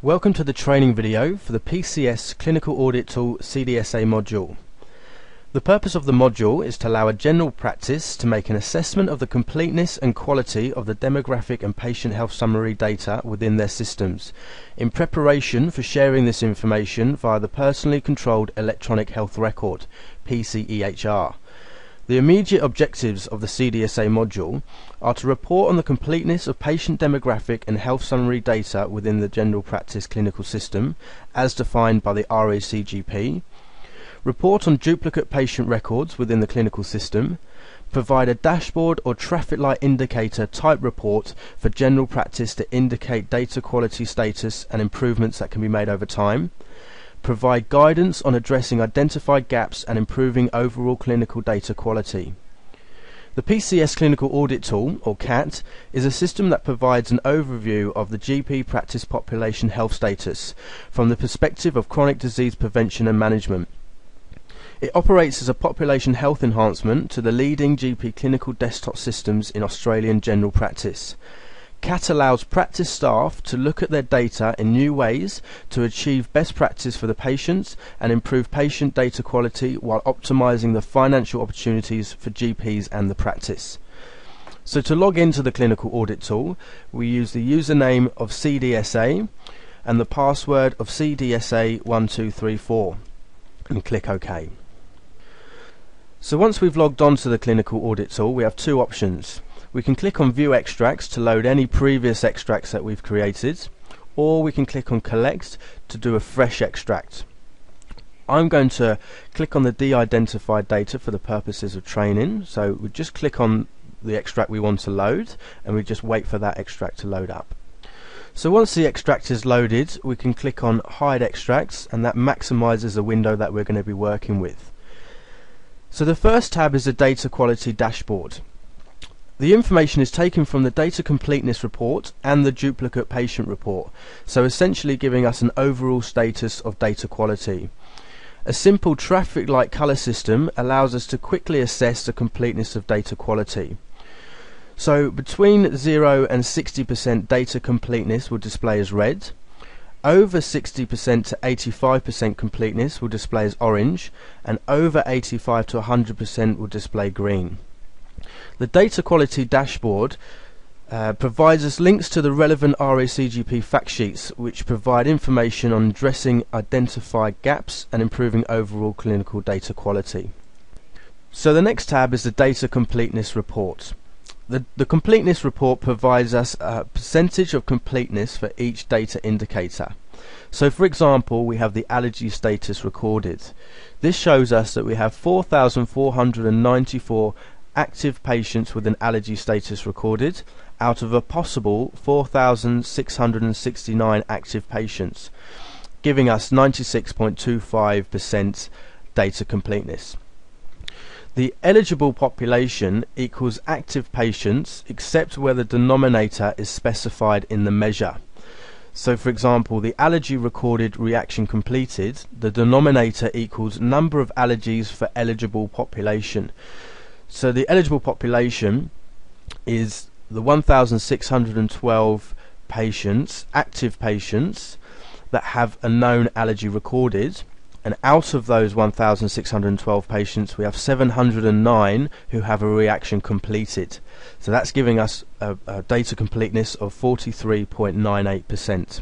Welcome to the training video for the PCS Clinical Audit Tool CDSA module. The purpose of the module is to allow a general practice to make an assessment of the completeness and quality of the demographic and patient health summary data within their systems, in preparation for sharing this information via the Personally Controlled Electronic Health Record, PCEHR. The immediate objectives of the CDSA module are to report on the completeness of patient demographic and health summary data within the general practice clinical system as defined by the RACGP, report on duplicate patient records within the clinical system, provide a dashboard or traffic light indicator type report for general practice to indicate data quality status and improvements that can be made over time, provide guidance on addressing identified gaps and improving overall clinical data quality. The PCS Clinical Audit Tool, or CAT, is a system that provides an overview of the GP practice population health status from the perspective of chronic disease prevention and management. It operates as a population health enhancement to the leading GP clinical desktop systems in Australian general practice. CAT allows practice staff to look at their data in new ways to achieve best practice for the patients and improve patient data quality while optimizing the financial opportunities for GPs and the practice. So to log into the Clinical Audit Tool, we use the username of CDSA and the password of CDSA1234 and click OK. So once we've logged on to the Clinical Audit Tool, we have two options. We can click on View Extracts to load any previous extracts that we've created, or we can click on Collect to do a fresh extract. I'm going to click on the de-identified data for the purposes of training, so we just click on the extract we want to load and we just wait for that extract to load up. So once the extract is loaded, we can click on Hide Extracts, and that maximizes the window that we're going to be working with. So the first tab is the Data Quality Dashboard. The information is taken from the Data Completeness Report and the Duplicate Patient Report, so essentially giving us an overall status of data quality. A simple traffic light colour system allows us to quickly assess the completeness of data quality. So between 0 and 60% data completeness will display as red, over 60% to 85% completeness will display as orange, and over 85 to 100% will display green. The Data Quality Dashboard provides us links to the relevant RACGP fact sheets, which provide information on addressing identified gaps and improving overall clinical data quality. So the next tab is the Data Completeness Report. The Completeness Report provides us a percentage of completeness for each data indicator. So for example, we have the allergy status recorded. This shows us that we have 4,494 active patients with an allergy status recorded out of a possible 4,669 active patients, giving us 96.25% data completeness. The eligible population equals active patients except where the denominator is specified in the measure. So for example, the allergy recorded reaction completed, the denominator equals number of allergies for eligible population. So the eligible population is the 1,612 patients, active patients, that have a known allergy recorded, and out of those 1,612 patients we have 709 who have a reaction completed. So that's giving us a data completeness of 43.98%.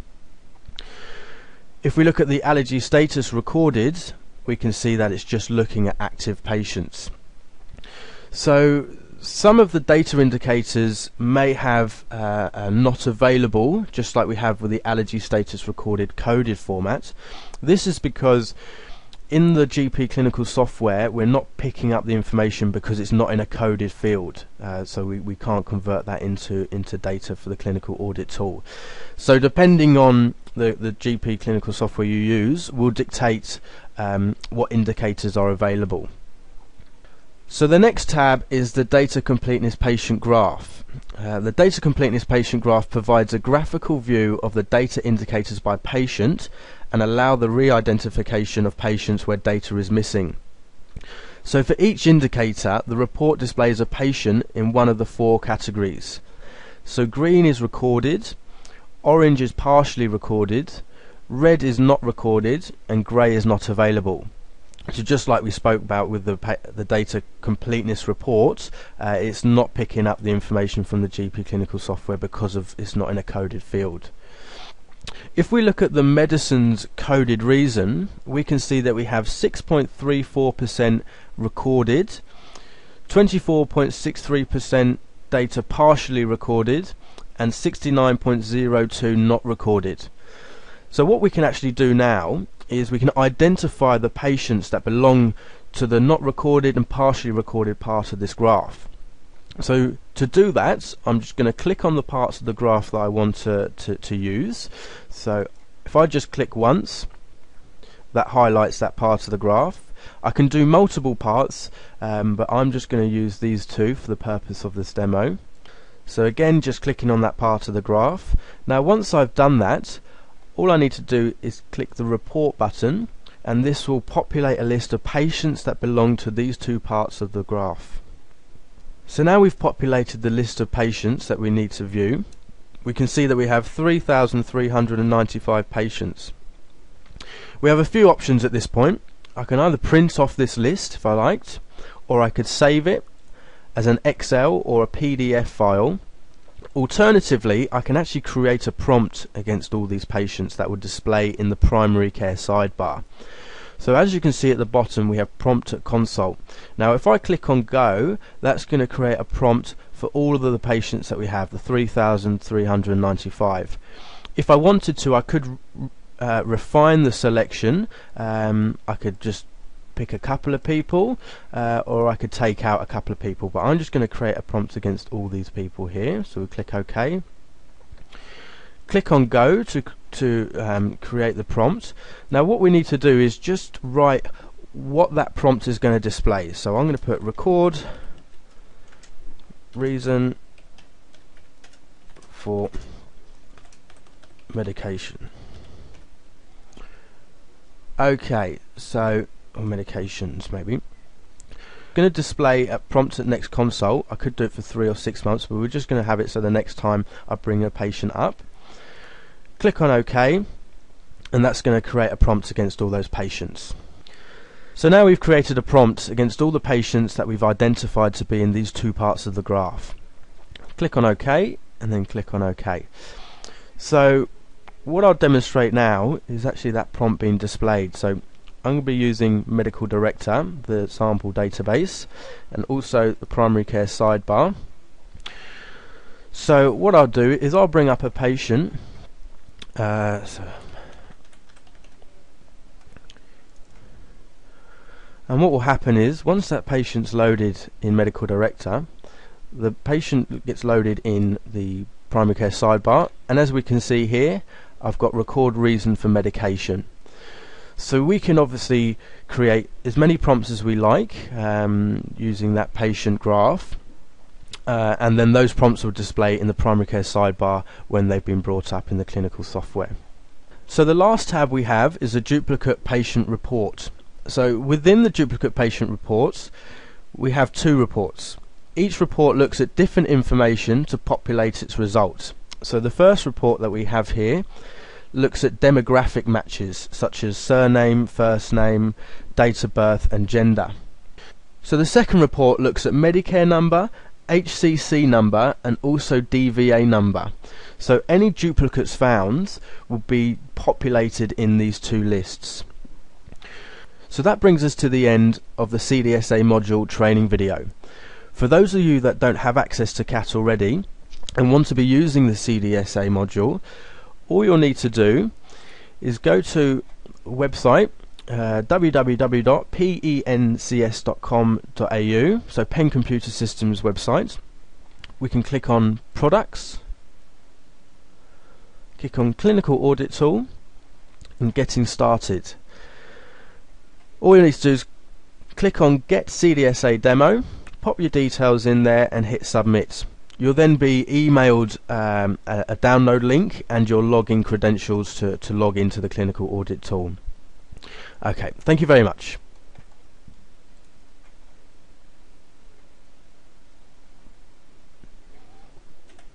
If we look at the allergy status recorded, we can see that it's just looking at active patients. So some of the data indicators may have not available, just like we have with the allergy status recorded coded format. This is because in the GP clinical software we're not picking up the information because it's not in a coded field, so we can't convert that into data for the clinical audit tool. So depending on the GP clinical software you use will dictate what indicators are available. So the next tab is the Data Completeness Patient Graph. The Data Completeness Patient Graph provides a graphical view of the data indicators by patient and allow the re-identification of patients where data is missing. So for each indicator, the report displays a patient in one of the four categories. So green is recorded, orange is partially recorded, red is not recorded, and grey is not available. So just like we spoke about with the data completeness reports, it's not picking up the information from the GP clinical software because it's not in a coded field. If we look at the medicines coded reason, we can see that we have 6.34% recorded, 24.63% data partially recorded, and 69.02% not recorded. So what we can actually do now is we can identify the patients that belong to the not recorded and partially recorded part of this graph. So to do that, I'm just going to click on the parts of the graph that I want to use. So if I just click once, that highlights that part of the graph. I can do multiple parts, but I'm just going to use these two for the purpose of this demo. So again, just clicking on that part of the graph. Now once I've done that, all I need to do is click the report button, and this will populate a list of patients that belong to these two parts of the graph. So now we've populated the list of patients that we need to view. We can see that we have 3,395 patients. We have a few options at this point. I can either print off this list if I liked, or I could save it as an Excel or a PDF file. Alternatively, I can actually create a prompt against all these patients that would display in the primary care sidebar. So as you can see at the bottom, we have prompt at consult. Now if I click on go, that's going to create a prompt for all of the patients that we have, the 3,395. If I wanted to, I could refine the selection. I could just pick a couple of people, or I could take out a couple of people, but I'm just going to create a prompt against all these people here. So we click OK. Click on go to create the prompt. Now what we need to do is just write what that prompt is going to display. So I'm going to put record reason for medication. Okay, so or medications maybe. Going to display a prompt at next consult. I could do it for 3 or 6 months, but we're just going to have it so the next time I bring a patient up. Click on OK, and that's going to create a prompt against all those patients. So now we've created a prompt against all the patients that we've identified to be in these two parts of the graph. Click on OK, and then click on OK. So what I'll demonstrate now is actually that prompt being displayed. So I'm going to be using Medical Director, the sample database, and also the primary care sidebar. So what I'll do is I'll bring up a patient. And what will happen is once that patient's loaded in Medical Director, the patient gets loaded in the primary care sidebar, and as we can see here, I've got record reason for medication. So we can obviously create as many prompts as we like using that patient graph, and then those prompts will display in the primary care sidebar when they've been brought up in the clinical software. So the last tab we have is a duplicate patient report. So within the duplicate patient reports, we have 2 reports. Each report looks at different information to populate its results. So the first report that we have here looks at demographic matches such as surname, first name, date of birth and gender. So the second report looks at Medicare number, HCC number and also DVA number. So any duplicates found will be populated in these 2 lists. So that brings us to the end of the CDSA module training video. For those of you that don't have access to CAT already and want to be using the CDSA module, all you'll need to do is go to a website www.pencs.com.au, so Penn Computer Systems website. We can click on Products, click on Clinical Audit Tool and Getting Started. All you need to do is click on Get CDSA Demo, pop your details in there and hit Submit. You'll then be emailed a download link and your login credentials to log into the Clinical Audit Tool. Okay, thank you very much.